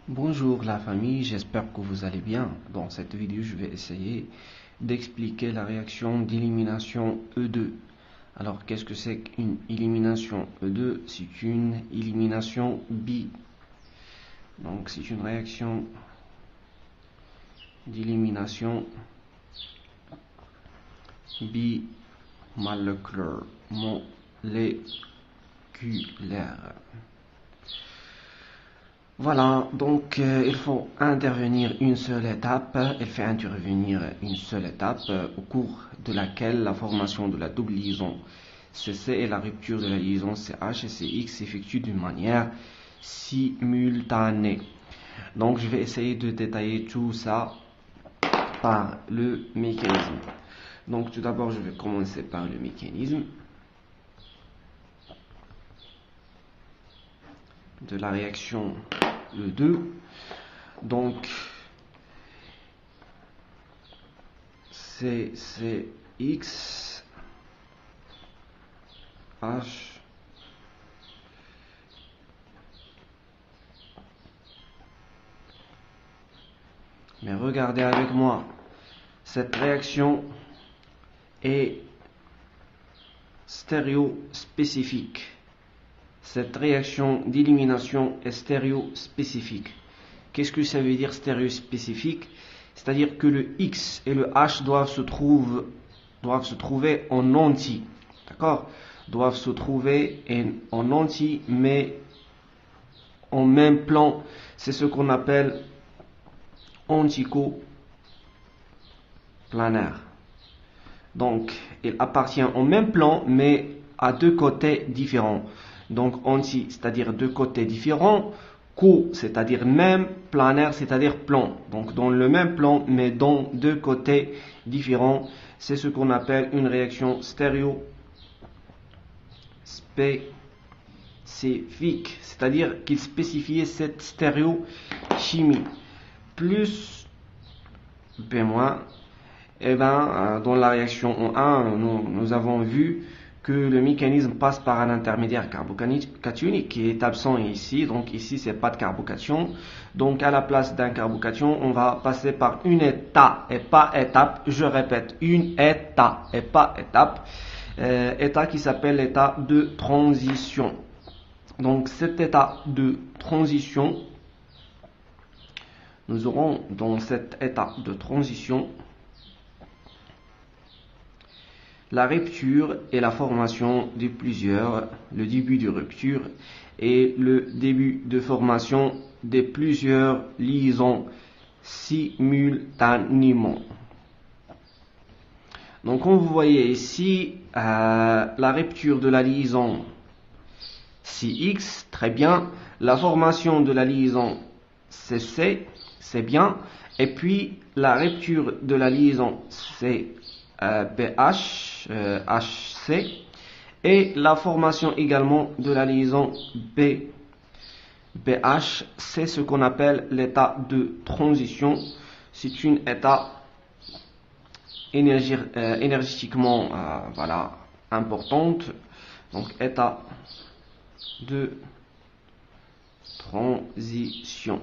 Bonjour la famille, j'espère que vous allez bien. Dans cette vidéo, je vais essayer d'expliquer la réaction d'élimination E2. Alors, qu'est-ce que c'est qu'une élimination E2? C'est une élimination bi. Donc, c'est une réaction d'élimination bimoléculaire. Voilà, donc il faut intervenir une seule étape. Elle fait intervenir une seule étape au cours de laquelle la formation de la double liaison CC et la rupture de la liaison CH et CX s'effectuent d'une manière simultanée. Donc je vais essayer de détailler tout ça par le mécanisme. Donc tout d'abord je vais commencer par le mécanisme de la réaction E2. Donc CX H mais regardez avec moi, cette réaction est stéréospécifique. Cette réaction d'élimination est stéréospécifique. Qu'est-ce que ça veut dire stéréospécifique? C'est-à-dire que le X et le H doivent se trouver en anti. D'accord? Doivent se trouver en anti, mais en même plan. C'est ce qu'on appelle anticoplanaire. Donc, il appartient au même plan, mais à deux côtés différents. Donc, anti, c'est-à-dire deux côtés différents. Co, c'est-à-dire même. Planaire, c'est-à-dire plan. Donc, dans le même plan, mais dans deux côtés différents. C'est ce qu'on appelle une réaction stéréospécifique. C'est-à-dire qu'il spécifiait cette stéréochimie. Plus B-, et dans la réaction en 1, nous avons vu que le mécanisme passe par un intermédiaire carbocationique qui est absent ici. Donc ici, c'est pas de carbocation. Donc à la place d'un carbocation, on va passer par une état et pas étape. Je répète, une état et pas étape. État qui s'appelle l'état de transition. Donc cet état de transition, nous aurons dans cet état de transition la rupture et la formation de plusieurs, le début de rupture et le début de formation de plusieurs liaisons simultanément. Donc comme vous voyez ici, la rupture de la liaison CX, très bien, la formation de la liaison CC, c'est bien, et puis la rupture de la liaison BH, HC, et la formation également de la liaison BH, c'est ce qu'on appelle l'état de transition. C'est une état énergétiquement importante. Donc état de transition.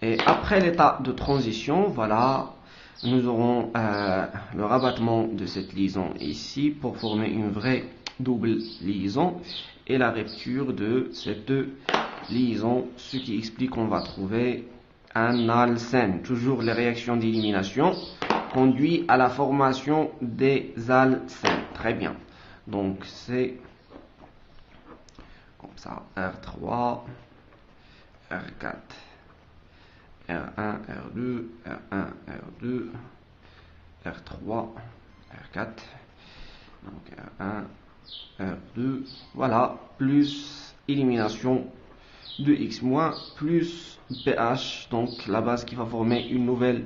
Et après l'état de transition, voilà, nous aurons le rabattement de cette liaison ici pour former une vraie double liaison et la rupture de cette deux liaisons, ce qui explique qu'on va trouver un alcène. Toujours les réactions d'élimination conduisent à la formation des alcènes. Très bien. Donc c'est comme ça, R3, R4. R1, R2, R1, R2, R3, R4, donc R1, R2, voilà, plus élimination de X-, plus pH, donc la base qui va former une nouvelle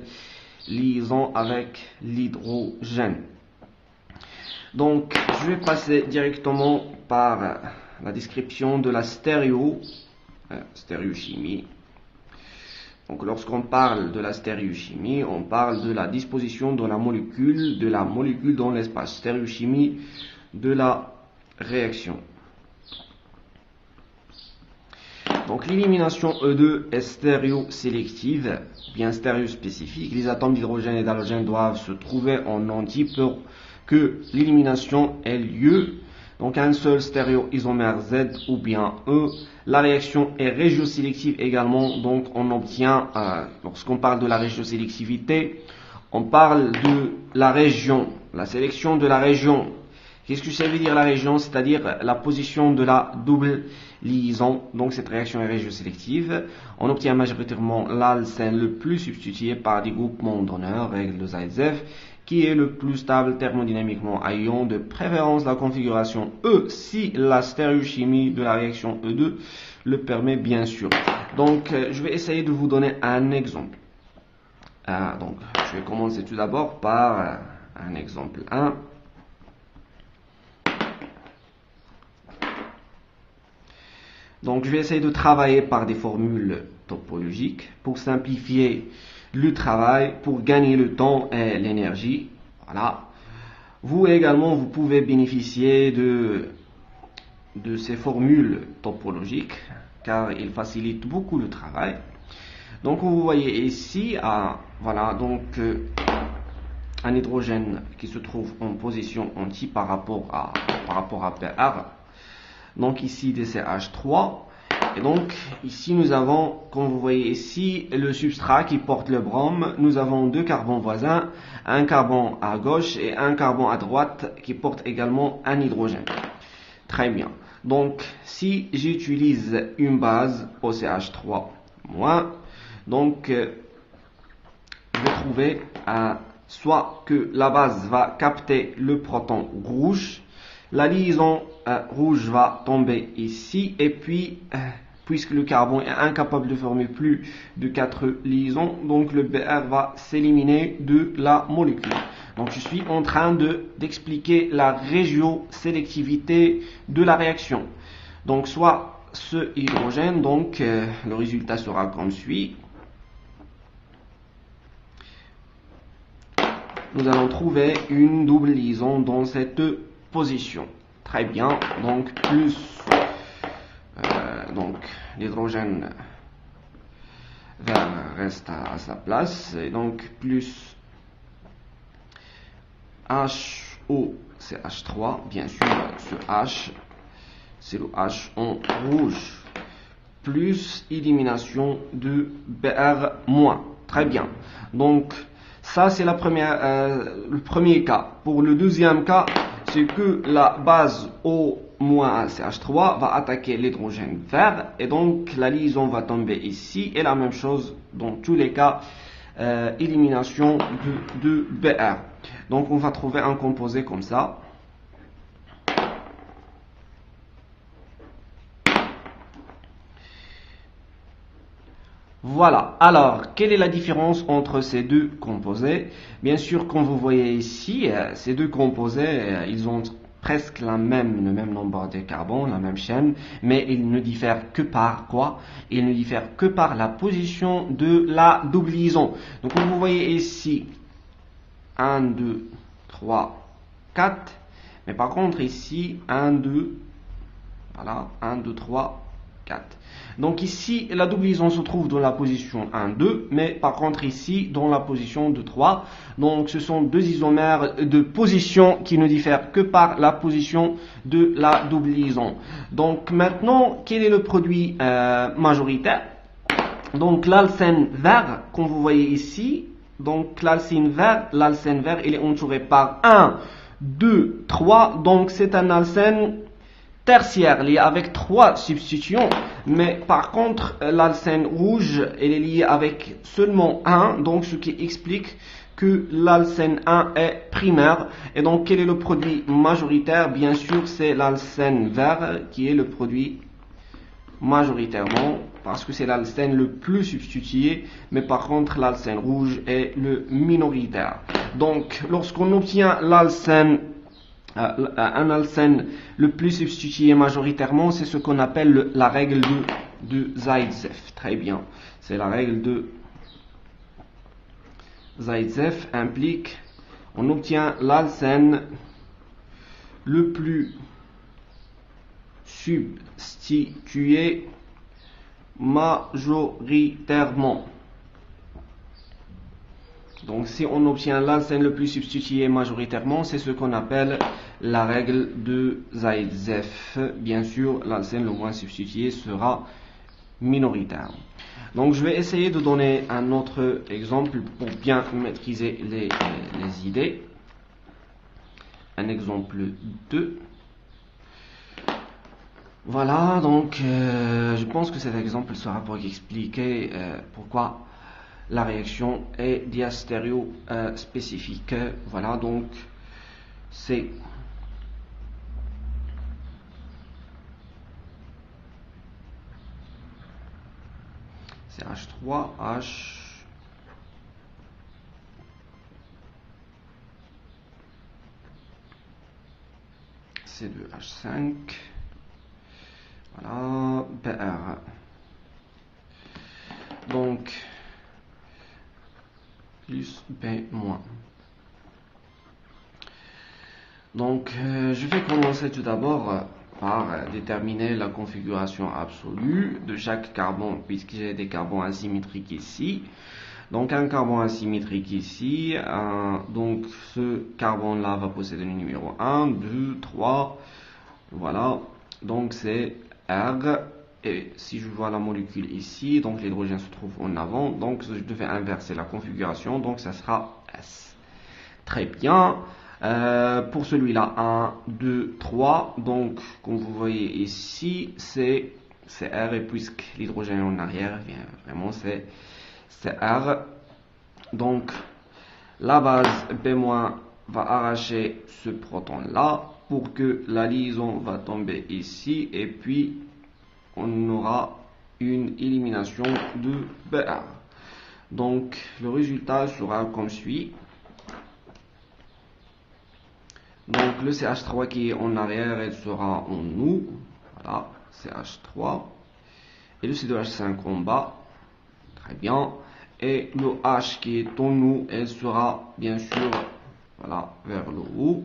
liaison avec l'hydrogène. Donc, je vais passer directement par la description de la stéréochimie. Donc lorsqu'on parle de la stéréochimie, on parle de la disposition de la molécule dans l'espace. Stéréochimie de la réaction. Donc l'élimination E2 est stéréosélective, bien stéréospécifique. Les atomes d'hydrogène et d'halogène doivent se trouver en entier pour que l'élimination ait lieu. Donc un seul stéréoisomère Z ou bien E. La réaction est régiosélective également. Donc on obtient, lorsqu'on parle de la régiosélectivité, on parle de la région, la sélection de la région. Qu'est-ce que ça veut dire la région? C'est-à-dire la position de la double liaison. Donc cette réaction est régiosélective. On obtient majoritairement l'alcène le plus substitué par des groupements d'honneur, règle de Zaitsev, qui est le plus stable thermodynamiquement à ion, de préférence la configuration E, si la stéréochimie de la réaction E2 le permet bien sûr. Donc je vais essayer de vous donner un exemple. Donc je vais commencer tout d'abord par un exemple 1. Donc je vais essayer de travailler par des formules topologiques pour simplifier le travail, pour gagner le temps et l'énergie. Voilà. Vous également, vous pouvez bénéficier de ces formules topologiques car ils facilitent beaucoup le travail. Donc vous voyez ici, voilà, donc un hydrogène qui se trouve en position anti par rapport à PR. Donc ici DCH3. Et donc ici nous avons, comme vous voyez ici, le substrat qui porte le brome. Nous avons deux carbons voisins, un carbone à gauche et un carbone à droite qui porte également un hydrogène. Très bien. Donc si j'utilise une base OCH3-, donc je vais trouver soit que la base va capter le proton rouge, la liaison rouge va tomber ici, et puis puisque le carbone est incapable de former plus de 4 liaisons, donc le Br va s'éliminer de la molécule. Donc je suis en train d'expliquer la régiosélectivité de la réaction. Donc soit ce hydrogène, donc le résultat sera comme suit. Nous allons trouver une double liaison dans cette position. Très bien, donc plus donc l'hydrogène reste à sa place, et donc plus HOCH3, bien sûr ce H c'est le H en rouge, plus élimination de Br-. Très bien, donc ça c'est le premier cas. Pour le deuxième cas, c'est que la base O-CH3 va attaquer l'hydrogène vert, et donc la liaison va tomber ici, et la même chose dans tous les cas, élimination de Br. Donc on va trouver un composé comme ça. Voilà, alors quelle est la différence entre ces deux composés? Bien sûr, comme vous voyez ici, ces deux composés, ils ont presque le même nombre de carbone, la même chaîne, mais ils ne diffèrent que par quoi? Ils ne diffèrent que par la position de la double liaison. Donc comme vous voyez ici, 1, 2, 3, 4, mais par contre ici, 1, 2, voilà, 1, 2, 3, 4. Donc ici, la double liaison se trouve dans la position 1, 2, mais par contre ici, dans la position 2, 3. Donc ce sont deux isomères de position qui ne diffèrent que par la position de la double liaison. Donc maintenant, quel est le produit majoritaire? Donc l'alcène vert, comme vous voyez ici, donc l'alcène vert, il est entouré par 1, 2, 3, donc c'est un alcène tertiaire lié avec 3 substitutions, mais par contre l'alcène rouge elle est liée avec seulement 1, donc ce qui explique que l'alcène 1 est primaire. Et donc quel est le produit majoritaire? Bien sûr c'est l'alcène vert qui est le produit majoritairement, parce que c'est l'alcène le plus substitué, mais par contre l'alcène rouge est le minoritaire. Donc lorsqu'on obtient l'alcène un alcène le plus substitué majoritairement, c'est ce qu'on appelle la règle de Zaitsev. Très bien, c'est la règle de Zaitsev, implique on obtient l'alcène le plus substitué majoritairement. Donc si on obtient l'alcène le plus substitué majoritairement, c'est ce qu'on appelle la règle de Zaïd-Zef. Bien sûr, l'alcène le moins substitué sera minoritaire. Donc je vais essayer de donner un autre exemple pour bien maîtriser les idées. Un exemple 2. Voilà, donc je pense que cet exemple sera pour expliquer pourquoi la réaction est diastéréo spécifique. Voilà, donc c'est H3H C2H5, voilà, Br. Donc plus B moins. Donc je vais commencer tout d'abord par déterminer la configuration absolue de chaque carbone, puisque j'ai des carbones asymétriques ici. Donc un carbone asymétrique ici, donc ce carbone là va posséder le numéro 1, 2, 3, voilà, donc c'est R, et si je vois la molécule ici, donc l'hydrogène se trouve en avant, donc je devais inverser la configuration, donc ça sera S. Très bien. Pour celui-là, 1, 2, 3, donc comme vous voyez ici, c'est R, et puisque l'hydrogène est en arrière, vraiment c'est R. Donc la base B- va arracher ce proton là pour que la liaison va tomber ici, et puis on aura une élimination de Br. Donc le résultat sera comme suit. Donc le CH3 qui est en arrière, elle sera en nous, voilà, CH3, et le C2H5 en bas, très bien, et le H qui est en nous, elle sera bien sûr, voilà, vers le haut,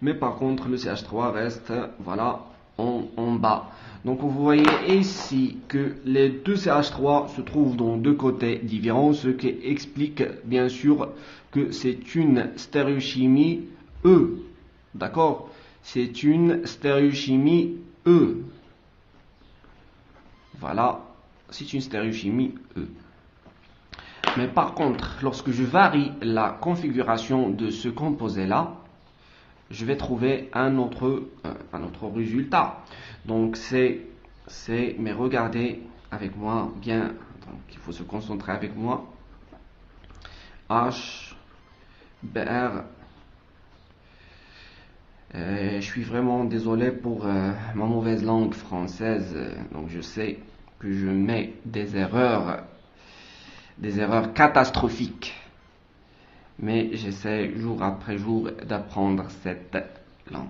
mais par contre le CH3 reste, voilà, en bas. Donc vous voyez ici que les deux CH3 se trouvent dans deux côtés différents, ce qui explique bien sûr que c'est une stéréochimie E. D'accord? C'est une stéréochimie E. Voilà, c'est une stéréochimie E. Mais par contre, lorsque je varie la configuration de ce composé-là, je vais trouver un autre résultat. Donc mais regardez avec moi bien, donc il faut se concentrer avec moi. H, Br. Je suis vraiment désolé pour ma mauvaise langue française. Donc je sais que je mets des erreurs catastrophiques. Mais j'essaie jour après jour d'apprendre cette langue.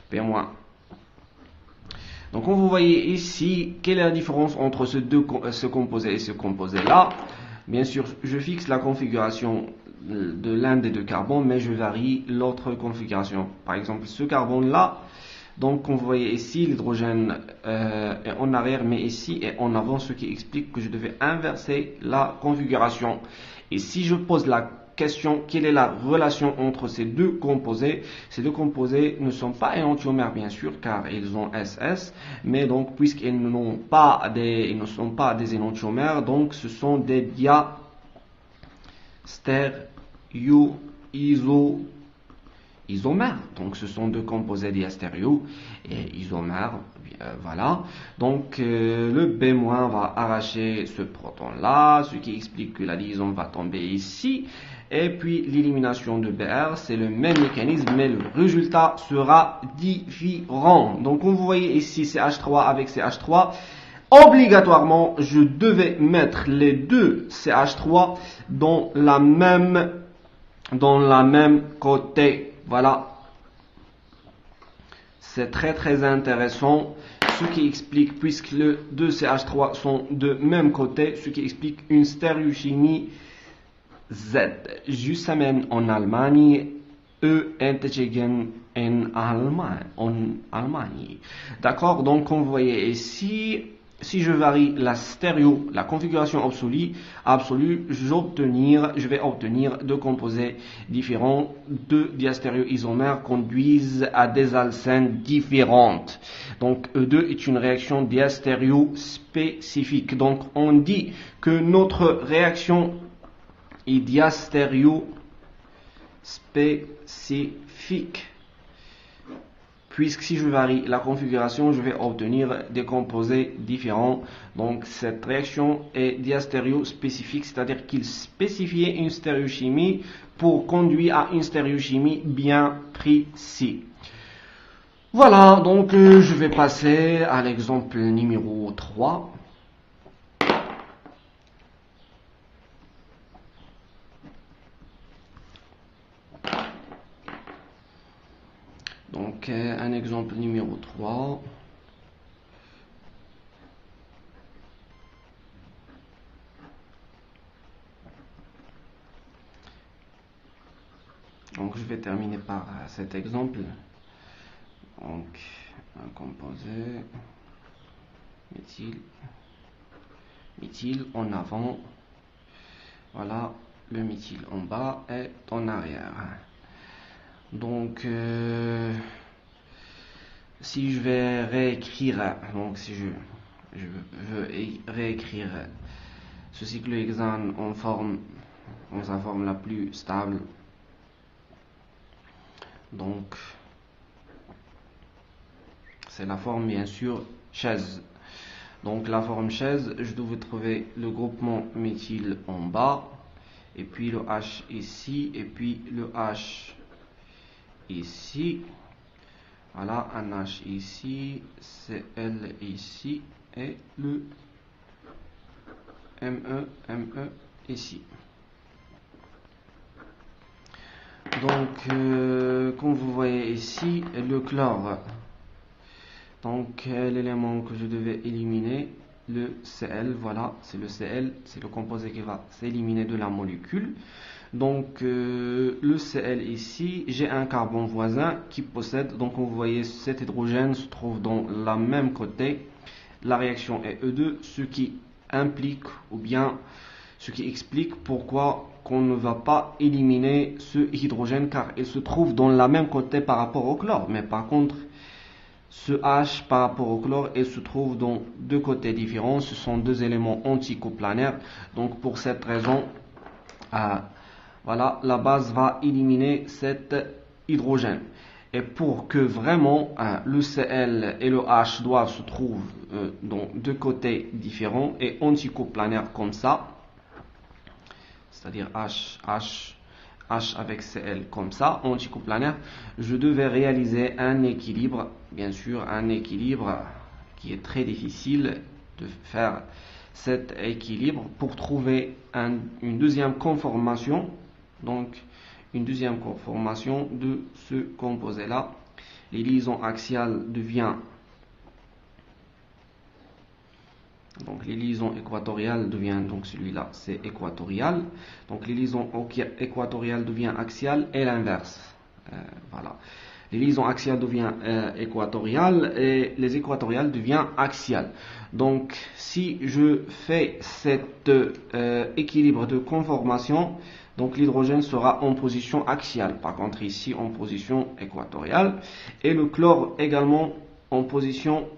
Bien. Donc, comme vous voyez ici, quelle est la différence entre ce composé et ce composé-là? Bien sûr, je fixe la configuration de l'un des deux carbones, mais je varie l'autre configuration. Par exemple, ce carbone-là, donc comme vous voyez ici, l'hydrogène est en arrière, mais ici est en avant, ce qui explique que je devais inverser la configuration. Et si je pose la question, quelle est la relation entre ces deux composés? Ces deux composés ne sont pas énantiomères, bien sûr, car ils ont SS, mais donc puisqu'ils ne sont pas des énantiomères, donc ce sont des isomères. Donc ce sont deux composés diastéréo et isomères. Voilà. Donc le B- va arracher ce proton là, ce qui explique que la liaison va tomber ici. Et puis l'élimination de Br, c'est le même mécanisme, mais le résultat sera différent. Donc comme vous voyez ici, c'est H3 avec CH3. Obligatoirement, je devais mettre les deux CH3 dans la même côté. Voilà. C'est très intéressant, ce qui explique, puisque les deux CH3 sont de même côté, ce qui explique une stéréochimie Z. Zusammen en Allemagne entgegen en Allemagne. D'accord, donc on voyait ici, si je varie la stéréo, la configuration absolue, je vais obtenir deux composés différents. Deux diastéréoisomères conduisent à des alcènes différentes. Donc E2 est une réaction diastéréo spécifique. Donc on dit que notre réaction est diastéréo spécifique. Puisque si je varie la configuration, je vais obtenir des composés différents. Donc cette réaction est diastéréo spécifique, c'est-à-dire qu'il spécifiait une stéréochimie pour conduire à une stéréochimie bien précise. Voilà, donc je vais passer à l'exemple numéro 3. Donc, un exemple numéro 3. Donc, je vais terminer par cet exemple. Donc, un composé méthyle en avant. Voilà, le méthyle en bas et en arrière. Donc, si je vais réécrire, donc si je veux réécrire ce cyclohexane en sa forme la plus stable, donc c'est la forme bien sûr chaise. Donc la forme chaise, je dois trouver le groupement méthyle en bas, et puis le H ici, et puis le H ici. Voilà, un H ici, Cl ici, et le Me ici. Donc, comme vous voyez ici, le chlore. Donc, l'élément que je devais éliminer, le Cl, voilà, c'est le Cl, c'est le composé qui va s'éliminer de la molécule. Donc, le Cl ici, j'ai un carbone voisin qui possède, donc vous voyez, cet hydrogène se trouve dans la même côté. La réaction est E2, ce qui implique, ou bien ce qui explique pourquoi qu'on ne va pas éliminer ce hydrogène, car il se trouve dans la même côté par rapport au chlore. Mais par contre, ce H par rapport au chlore, il se trouve dans deux côtés différents. Ce sont deux éléments anticoplanaires. Donc pour cette raison, voilà, la base va éliminer cet hydrogène. Et pour que vraiment le Cl et le H doivent se trouver dans deux côtés différents et anticoplanaires comme ça, c'est-à-dire H avec Cl comme ça, anticoplanaire, je devais réaliser un équilibre, bien sûr, un équilibre qui est très difficile de faire cet équilibre pour trouver une deuxième conformation, donc une deuxième conformation de ce composé-là. Les liaisons axiales deviennent, donc les liaisons équatoriales deviennent, donc celui-là c'est équatorial, donc les liaisons équatoriales deviennent axiales et l'inverse. Voilà, les liaisons axiales deviennent équatoriales et les équatoriales deviennent axiales. Donc si je fais cet équilibre de conformation, donc l'hydrogène sera en position axiale, par contre ici en position équatoriale, et le chlore également en position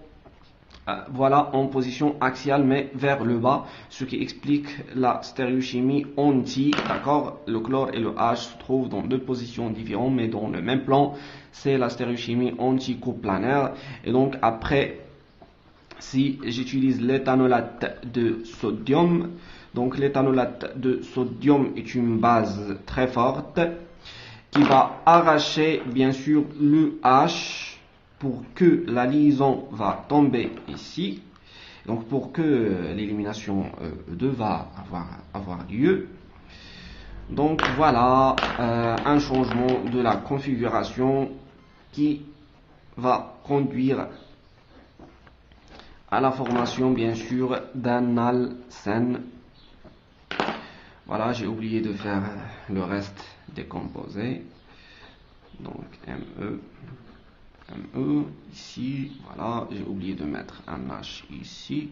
voilà, en position axiale mais vers le bas, ce qui explique la stéréochimie anti, d'accord. Le chlore et le H se trouvent dans deux positions différentes mais dans le même plan, c'est la stéréochimie anticoplanaire. Et donc après, si j'utilise l'éthanolate de sodium, donc l'éthanolate de sodium est une base très forte qui va arracher bien sûr le H pour que la liaison va tomber ici, donc pour que l'élimination E2 va avoir lieu. Donc voilà un changement de la configuration qui va conduire à la formation bien sûr d'un alcène. Voilà, j'ai oublié de faire le reste des composés. Donc ME, ici, voilà, j'ai oublié de mettre un H ici,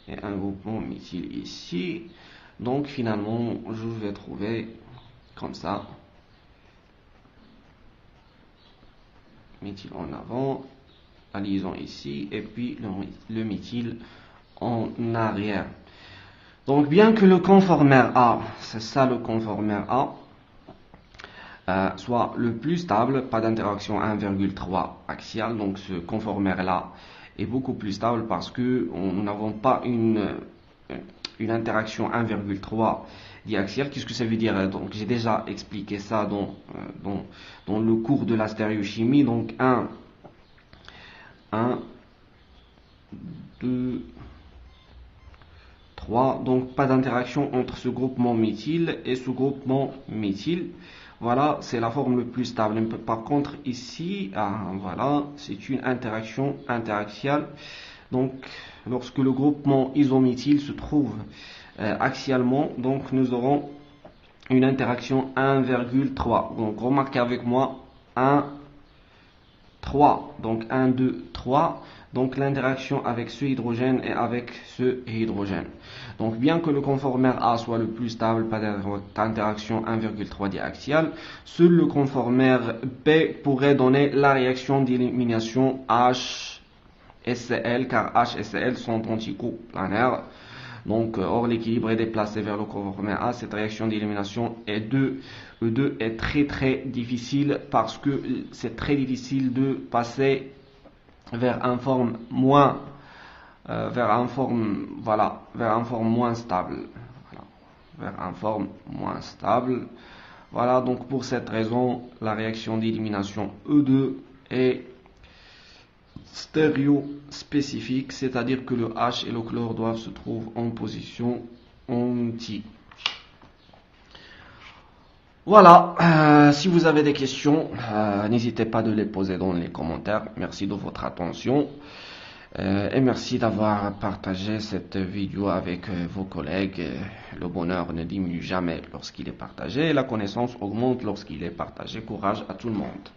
et un groupement méthyle ici. Donc finalement, je vais trouver comme ça, méthyle en avant, la liaison ici, et puis le méthyle en arrière. Donc bien que le conformère A, c'est ça le conformère A, soit le plus stable, pas d'interaction 1,3 axiale, donc ce conformère là est beaucoup plus stable parce que nous n'avons pas une interaction 1,3 diaxiale. Qu'est-ce que ça veut dire? Donc j'ai déjà expliqué ça dans le cours de la stéréochimie. Donc 1, 2, 3, donc pas d'interaction entre ce groupement méthyle et ce groupement méthyle. Voilà, c'est la forme le plus stable. Par contre, ici, voilà, c'est une interaction interaxiale. Donc, lorsque le groupement isométhyle se trouve axialement, donc nous aurons une interaction 1,3. Donc, remarquez avec moi 1, 3. Donc, 1, 2, 3. Donc, l'interaction avec ce hydrogène et avec ce hydrogène. Donc, bien que le conformère A soit le plus stable, pas d'interaction 1,3 diaxiale, seul le conformère B pourrait donner la réaction d'élimination HCl, car H et Cl sont anticoplanaires. Donc, or l'équilibre est déplacé vers le conformère A. Cette réaction d'élimination E2 est très très difficile parce que c'est très difficile de passer vers un forme moins vers un forme moins stable. Voilà, vers un forme moins stable. Voilà, donc pour cette raison, la réaction d'élimination E2 est stéréospécifique, c'est-à-dire que le H et le chlore doivent se trouver en position anti. Voilà, si vous avez des questions, n'hésitez pas de les poser dans les commentaires. Merci de votre attention et merci d'avoir partagé cette vidéo avec vos collègues. Le bonheur ne diminue jamais lorsqu'il est partagé, la connaissance augmente lorsqu'il est partagé. Courage à tout le monde.